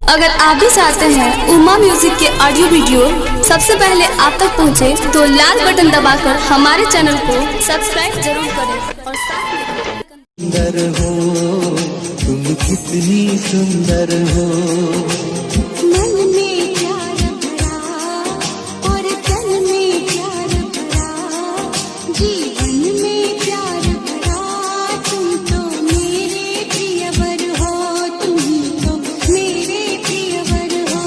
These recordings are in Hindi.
अगर आप भी चाहते हैं उमा म्यूजिक के ऑडियो वीडियो सबसे पहले आप तक पहुंचे, तो लाल बटन दबाकर हमारे चैनल को सब्सक्राइब जरूर करें और साथ में सुंदर हो तुम, कितनी सुंदर हो। मन में प्यार भरा और तन में प्यार भरा, जीवन में प्यार भरा। तुम तो मेरे प्रियवर हो, तुम तो मेरे प्रियवर हो।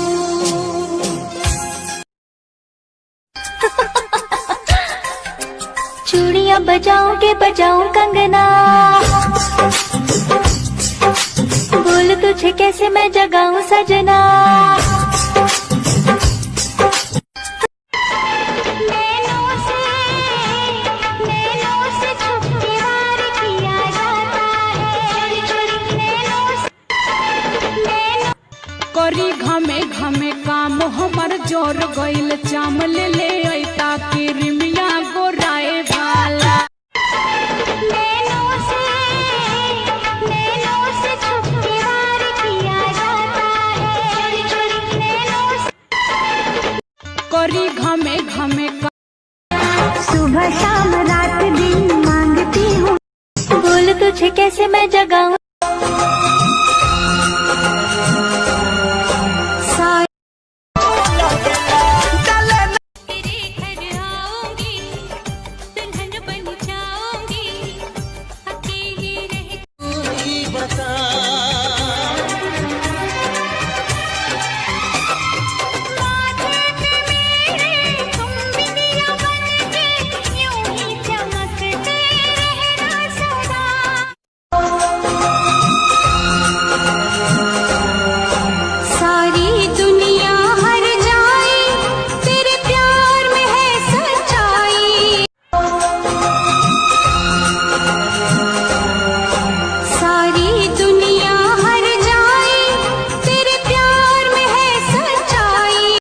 चूड़ियां बजाऊं के बजाऊं कंगना, बोल तुझे कैसे मैं जगाऊं सजना। नैनों से छुप के वार किया जाता है, करी घमे घमे काम हमर जोर गइल चाम ले ले ऐता के रिमिया गोराए भाला। नैनों से छुप के वार किया जाता है, नैनों से करी घमे घमे सुबह शाम रात दिन मांगती हूँ, बोल तुझे कैसे मैं जगाऊं।